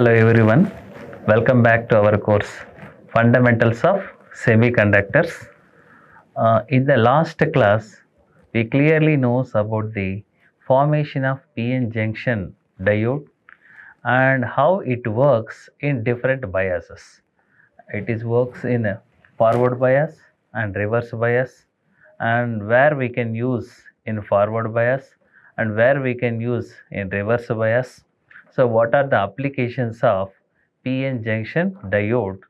Hello everyone, welcome back to our course Fundamentals of Semiconductors. In the last class, we clearly knows about the formation of PN junction diode and how it works in different biases. It is works in a forward bias and reverse bias, and where we can use in forward bias and where we can use in reverse bias. So what are the applications of PN junction diode?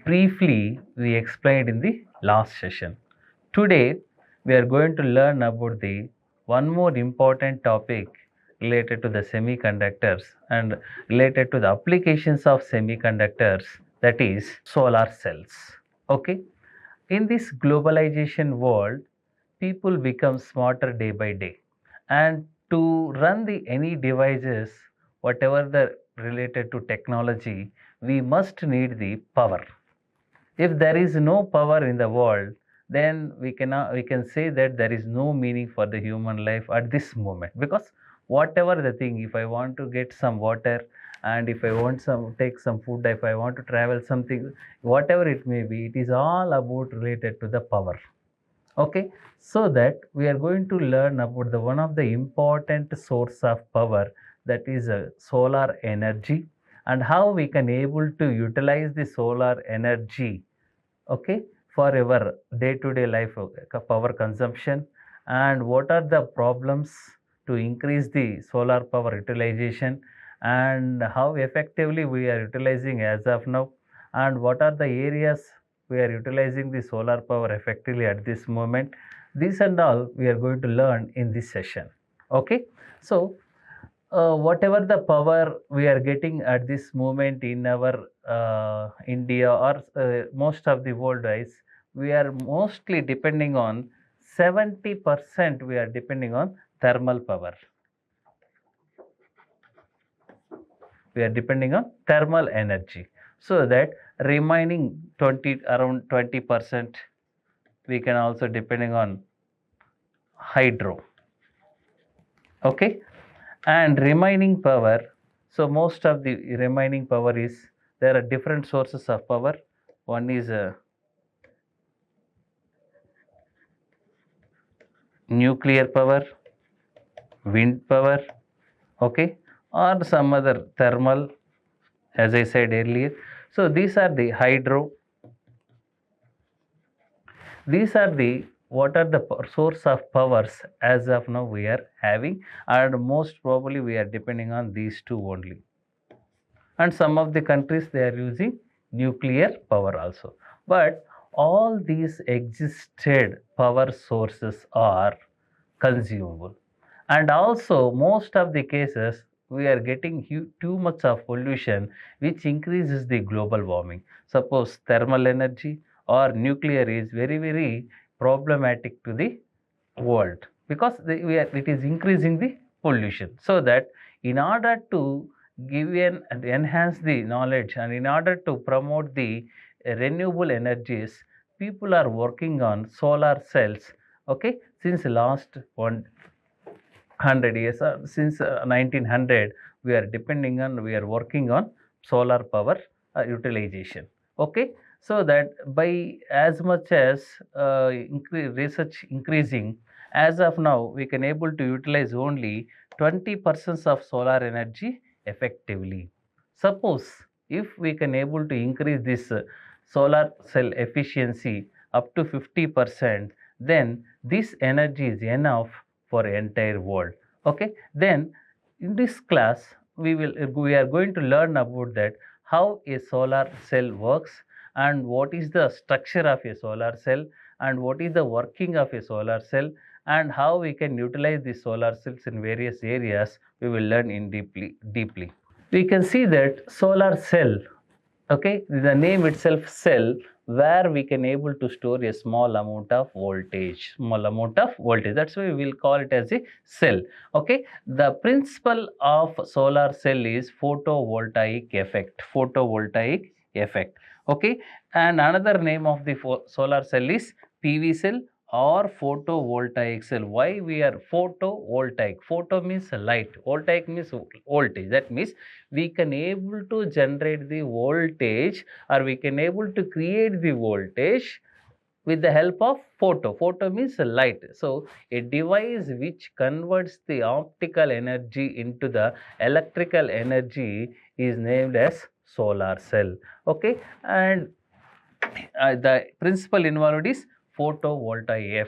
Briefly we explained in the last session. Today we are going to learn about the one more important topic related to the semiconductors and related to the applications of semiconductors, that is solar cells. Okay, in this globalization world, people become smarter day by day, and to run the any devices, whatever the related to technology, we must need the power. If there is no power in the world, then we can say that there is no meaning for the human life at this moment, because whatever the thing, if I want to get some water, and if I want some take some food, if I want to travel something, whatever it may be, it is all about related to the power. Okay, so that we are going to learn about the one of the important source of power, that is solar energy, and how we can able to utilize the solar energy, okay, for our day-to-day life power consumption, and what are the problems to increase the solar power utilization, and how effectively we are utilizing as of now, and what are the areas we are utilizing the solar power effectively at this moment. This and all we are going to learn in this session. Okay, so whatever the power we are getting at this moment in our India, or most of the world wise, we are mostly depending on 70% we are depending on thermal power. We are depending on thermal energy. So that remaining 20, around 20%, we can also depending on hydro. Okay, and remaining power, so most of the remaining power is, there are different sources of power. One is nuclear power, wind power, okay, or some other thermal, as I said earlier. So these are the hydro. These are the what are the source of powers as of now we are having, and most probably we are depending on these two only. And some of the countries, they are using nuclear power also. But all these existed power sources are consumable, and also most of the cases we are getting too much of pollution, which increases the global warming. Suppose thermal energy or nuclear is very very problematic to the world, because it is increasing the pollution. So that in order to give and enhance the knowledge, and in order to promote the renewable energies, people are working on solar cells. Okay, since last 100 years, since 1900, we are working on solar power utilization. Okay, so that by as much as research increasing, as of now we can able to utilize only 20% of solar energy effectively. Suppose if we can able to increase this solar cell efficiency up to 50%, then this energy is enough for entire world. Okay, then in this class we are going to learn about that, how a solar cell works, and what is the structure of a solar cell, and what is the working of a solar cell, and how we can utilize the solar cells in various areas. We will learn in deeply. We can see that solar cell, okay, the name itself cell, where we can able to store a small amount of voltage, that's why we will call it as a cell. Okay, the principle of solar cell is photovoltaic effect. Okay, and another name of the solar cell is PV cell or photovoltaic cell. Why we are photovoltaic? Photo means light, voltaic means voltage. That means we can able to generate the voltage, or we can able to create the voltage with the help of photo. Photo means light. So a device which converts the optical energy into the electrical energy is named as solar cell. Okay, and the principle involved is photovoltaic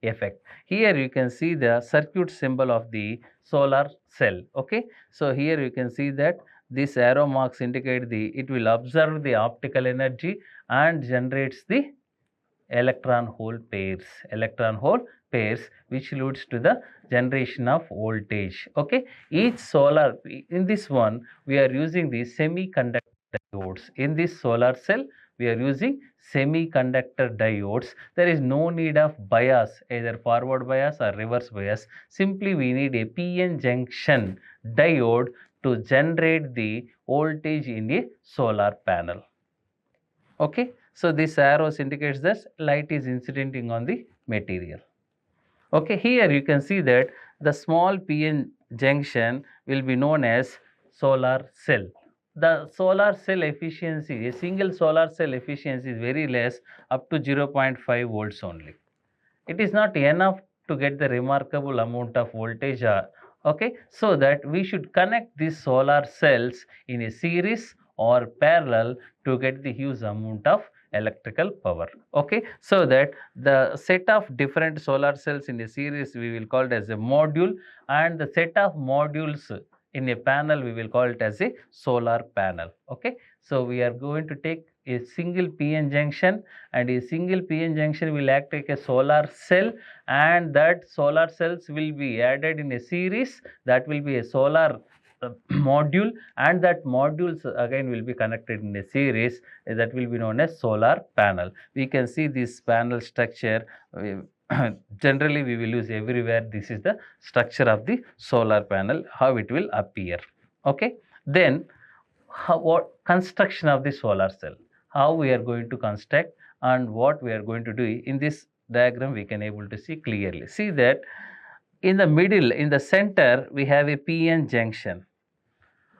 effect. Here you can see the circuit symbol of the solar cell. Okay, so here you can see that this arrow marks indicate the it will observe the optical energy and generates the electron hole pairs, which leads to the generation of voltage. Okay, each solar, in this one we are using the semiconductor diodes. In this solar cell we are using semiconductor diodes. There is no need of bias, either forward bias or reverse bias. Simply we need a PN junction diode to generate the voltage in a solar panel. Okay, so this arrows indicates that light is incidenting on the material. Okay, here you can see that the small PN junction will be known as solar cell. The solar cell efficiency, a single solar cell efficiency is very less, up to 0.5 volts only. It is not enough to get the remarkable amount of voltage. Okay, so that we should connect these solar cells in a series or parallel to get the huge amount of electrical power. Okay, so that the set of different solar cells in a series we will call it as a module, and the set of modules in a panel we will call it as a solar panel. Okay, so we are going to take a single PN junction, and a single PN junction will act like a solar cell, and that solar cells will be added in a series. That will be a solar module, and that modules again will be connected in a series. That will be known as solar panel. We can see this panel structure. Generally we will use everywhere. This is the structure of the solar panel, how it will appear. Okay, then what construction of the solar cell, how we are going to construct and what we are going to do. In this diagram we can able to see clearly. See that in the middle, in the center, we have a PN junction.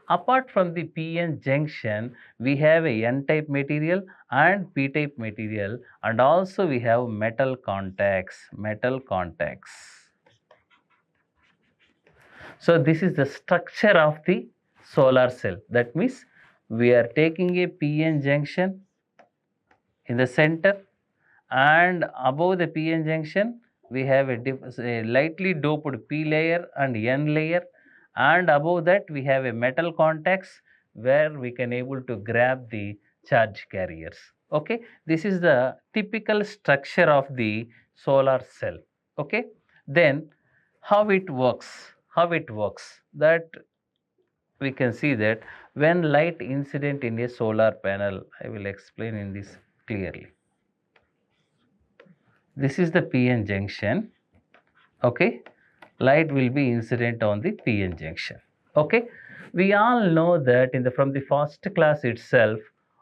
Apart from the PN junction, we have a N-type material and P-type material, and also we have metal contacts. So this is the structure of the solar cell. That means we are taking a PN junction in the center, and above the PN junction we have a lightly doped P layer and N layer, and above that we have a metal contacts where we can able to grab the charge carriers. Okay, this is the typical structure of the solar cell. Okay, then how it works, that we can see that when light incident in a solar panel, I will explain in this clearly. This is the PN junction. Okay, light will be incident on the PN junction. Okay, we all know that from the first class itself,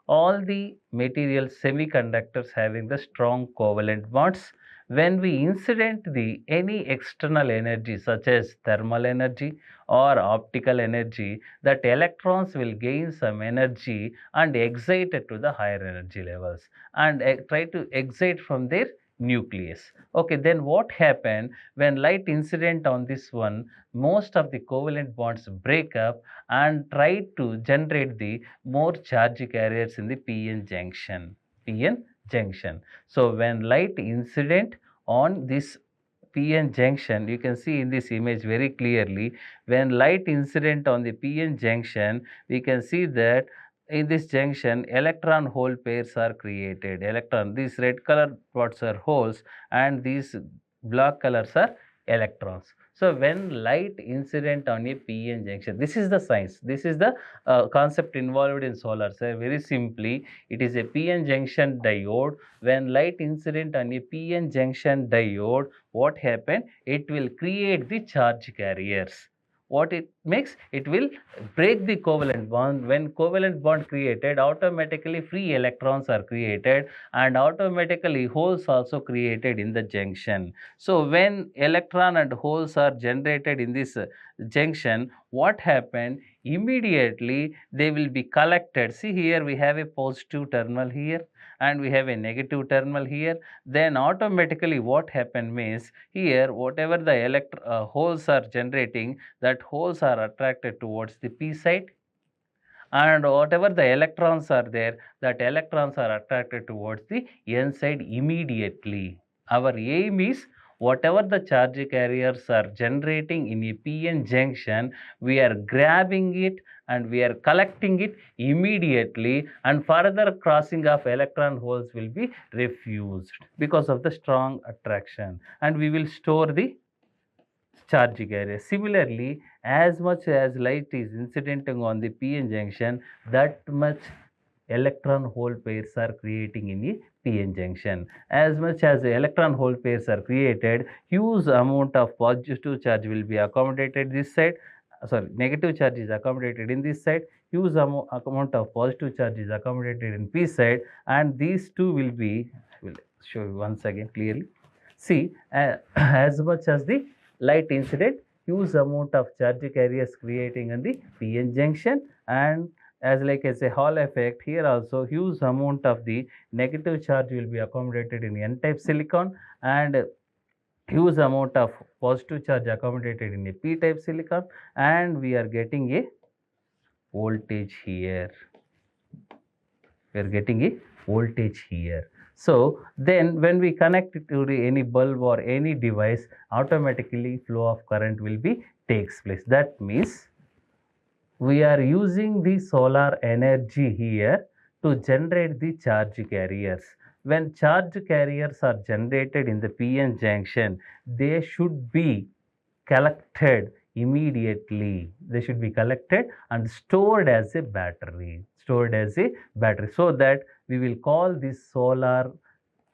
all the materials, semiconductors having the strong covalent bonds. When we incident the any external energy such as thermal energy or optical energy, that electrons will gain some energy and excite to the higher energy levels, and try to excite from their nucleus. Okay, then what happened when light incident on this one, most of the covalent bonds break up and try to generate the more charge carriers in the PN junction. So when light incident on this PN junction, you can see in this image very clearly, when light incident on the PN junction, we can see that in this junction electron hole pairs are created. These red color spots are holes and these black colors are electrons. So when light incident on a PN junction, this is the science, this is the concept involved in solar cell. Very simply, it is a PN junction diode. When light incident on a PN junction diode, what happened? It will create the charge carriers. what it makes, it will break the covalent bond. When covalent bond created, automatically free electrons are created, and automatically holes also created in the junction. So when electron and holes are generated in this junction, what happened? Immediately they will be collected. See, here we have a positive terminal here and we have a negative terminal here. Then automatically what happened means, here whatever the holes are generating, that holes are attracted towards the p side, and whatever the electrons are there, that electrons are attracted towards the n side immediately. Our aim is, whatever the charge carriers are generating in a PN junction, we are grabbing it and we are collecting it immediately, and further crossing of electron holes will be refused because of the strong attraction, and we will store the charge carrier. Similarly, as much as light is incidenting on the PN junction, that much electron hole pairs are creating in the PN junction. As much as the electron hole pairs are created, huge amount of positive charge will be accommodated this side. Sorry, negative charge is accommodated in this side. Huge amount of positive charge is accommodated in P side, and these two will be. I will show you once again clearly. See, as much as the light incident, huge amount of charge carriers creating in the PN junction, and as a Hall effect, here also huge amount of the negative charge will be accommodated in n-type silicon, and huge amount of positive charge accommodated in a p-type silicon, and we are getting a voltage here. We are getting a voltage here. So then when we connect it to any bulb or any device, automatically flow of current will be takes place. That means we are using the solar energy here to generate the charge carriers. When charge carriers are generated in the PN junction, they should be collected immediately. They should be collected and stored as a battery. Stored as a battery, so that we will call this solar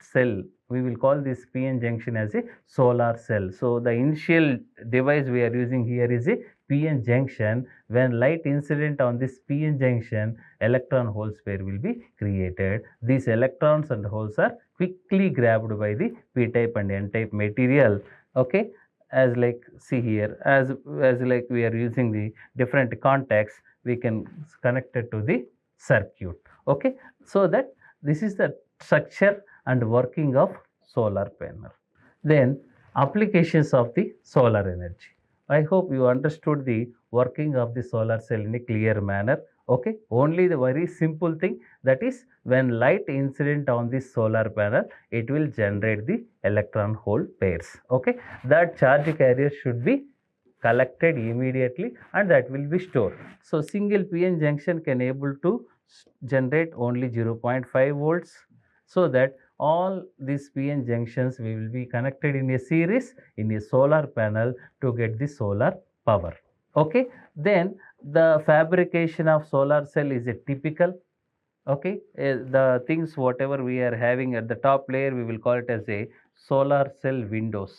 cell, we will call this PN junction as a solar cell. So the initial device we are using here is a PN junction. When light incident on this PN junction, electron holes pair will be created. These electrons and holes are quickly grabbed by the p-type and n-type material. Okay, as like see here, as like we are using the different contacts, we can connect it to the circuit. Okay, so that this is the structure and working of solar panel. Then applications of the solar energy. I hope you understood the working of the solar cell in a clear manner. Okay, only the very simple thing, that is, when light incident on this solar panel, it will generate the electron hole pairs. Okay, that charge carrier should be collected immediately and that will be stored. So single PN junction can able to generate only 0.5 volts, so that all these PN junctions we will be connected in a series in a solar panel to get the solar power. Okay, then the fabrication of solar cell is a typical. Okay, the things whatever we are having at the top layer, we will call it as a solar cell windows.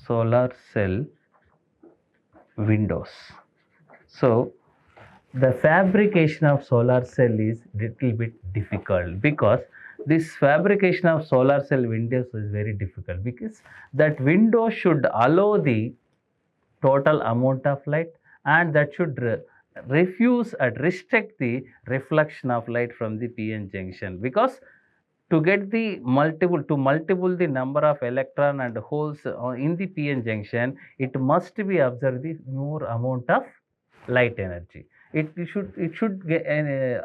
Solar cell windows. So the fabrication of solar cell is little bit difficult, because this fabrication of solar cell windows is very difficult, because that window should allow the total amount of light, and that should refuse and restrict the reflection of light from the PN junction, because to get the multiple the number of electron and holes in the PN junction, it must be observed the more amount of light energy. It should get,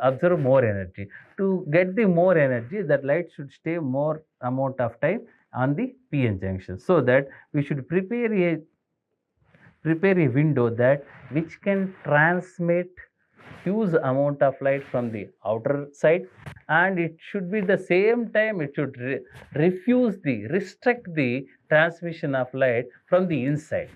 absorb more energy. To get the more energy, that light should stay more amount of time on the PN junction, so that we should prepare a window that which can transmit huge amount of light from the outer side, and it should be the same time it should restrict the transmission of light from the inside,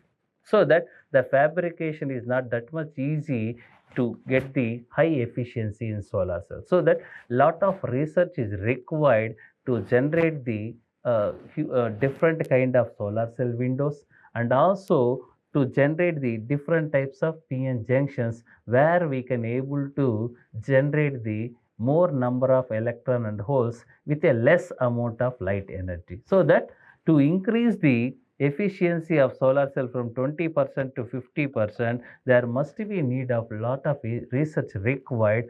so that the fabrication is not that much easy to get the high efficiency in solar cells. So that lot of research is required to generate the different kind of solar cell windows, and also to generate the different types of PN junctions where we can able to generate the more number of electron and holes with a less amount of light energy, so that to increase the efficiency of solar cell from 20% to 50%, there must be need of lot of research required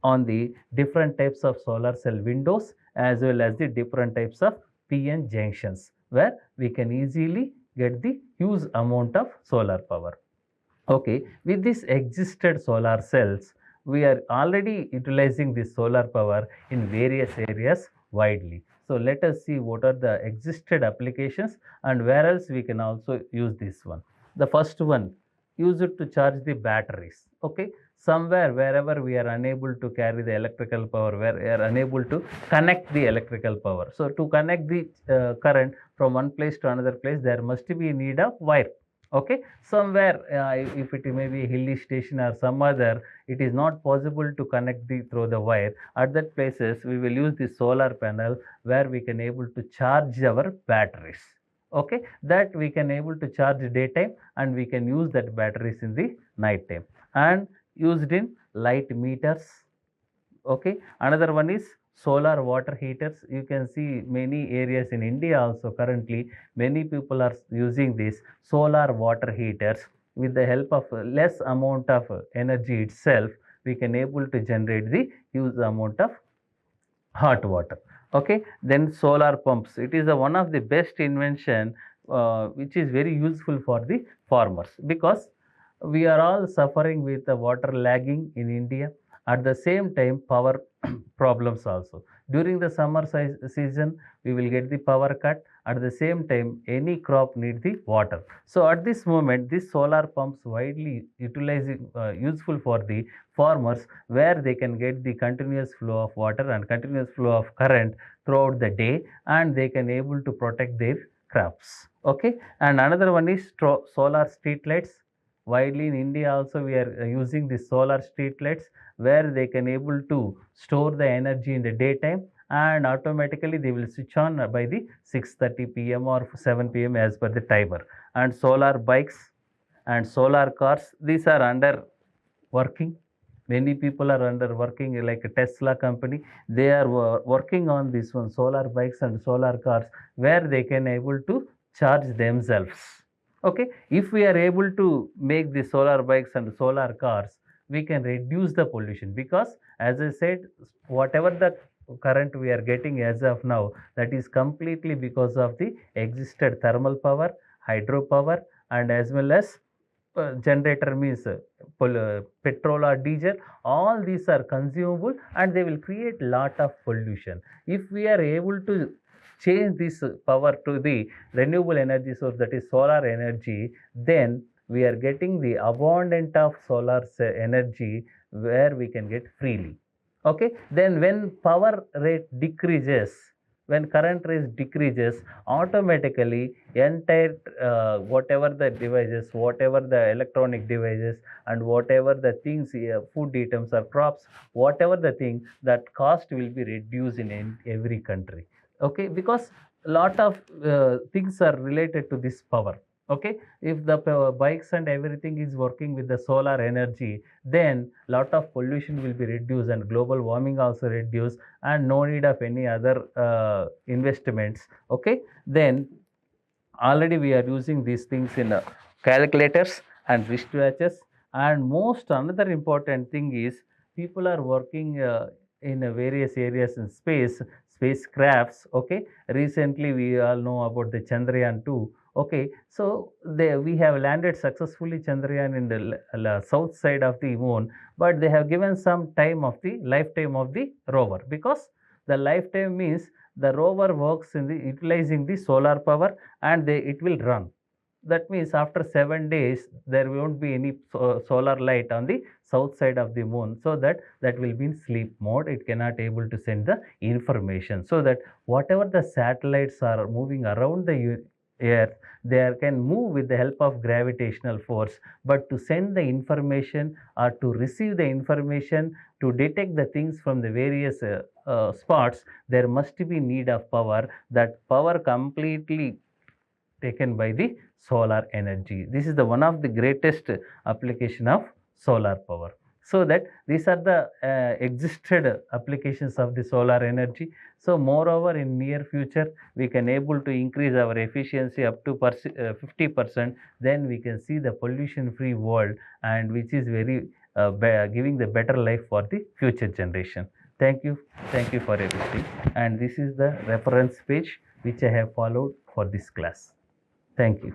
on the different types of solar cell windows as well as the different types of PN junctions where we can easily get the huge amount of solar power. Okay, with this existed solar cells, we are already utilizing this solar power in various areas widely. So let us see what are the existed applications and where else we can also use this one. The first one, use it to charge the batteries. Okay, somewhere wherever we are unable to carry the electrical power, where we are unable to connect the electrical power. So to connect the current from one place to another place, there must be a need of wire. Okay, somewhere if it may be a hilly station or some other, it is not possible to connect the through the wire. At that places we will use the solar panel where we can able to charge our batteries. Okay, that we can able to charge daytime and we can use that batteries in the night time and used in light meters. Okay, another one is solar water heaters. You can see many areas in India also currently many people are using these solar water heaters. With the help of less amount of energy itself, we can able to generate the huge amount of hot water. Okay, then solar pumps, it is one of the best invention which is very useful for the farmers, because we are all suffering with the water lagging in India. At the same time, power problems also. During the summer season, we will get the power cut. At the same time, any crop need the water. So at this moment, this solar pumps widely utilizing useful for the farmers, where they can get the continuous flow of water and continuous flow of current throughout the day, and they can able to protect their crops. Okay, and another one is solar street lights. Widely in India also we are using the solar street lights where they can able to store the energy in the daytime, and automatically they will switch on by the 6:30 p.m. or 7 p.m. as per the timer. And solar bikes and solar cars, these are under working. Many people are under working, like Tesla company, they are working on this one solar bikes and solar cars where they can able to charge themselves. Okay, if we are able to make the solar bikes and solar cars, we can reduce the pollution, because as I said, whatever the current we are getting as of now, that is completely because of the existed thermal power, hydropower, and as well as generator means petrol or diesel. All these are consumable and they will create lot of pollution. If we are able to change this power to the renewable energy source, that is solar energy, then we are getting the abundant of solar energy where we can get freely. Okay, then when power rate decreases, when current rate decreases, automatically entire whatever the devices, whatever the electronic devices, and whatever the things, food items or crops, whatever the thing, that cost will be reduced in every country. Okay, because a lot of things are related to this power. Okay, if the bikes and everything is working with the solar energy, then lot of pollution will be reduced and global warming also reduced, and no need of any other investments. Okay, then already we are using these things in calculators and wristwatches. And most another important thing is people are working in various areas in spacecrafts. Okay, recently we all know about the Chandrayaan 2. Okay, so we have landed successfully Chandrayaan in the south side of the moon, but they have given some time of the lifetime of the rover, because the lifetime means the rover works in the utilizing the solar power, and it will run. That means after 7 days there won't be any solar light on the south side of the moon, so that will be in sleep mode. It cannot able to send the information, so that whatever the satellites are moving around the earth, can move with the help of gravitational force, but to send the information or to receive the information, to detect the things from the various spots, there must be need of power. That power completely taken by the solar energy. This is the one of the greatest application of solar power. So that these are the existed applications of the solar energy. So moreover, in near future, we can able to increase our efficiency up to 50%. Then we can see the pollution free world, and which is very giving the better life for the future generation. Thank you for everything. And this is the reference page which I have followed for this class. Thank you.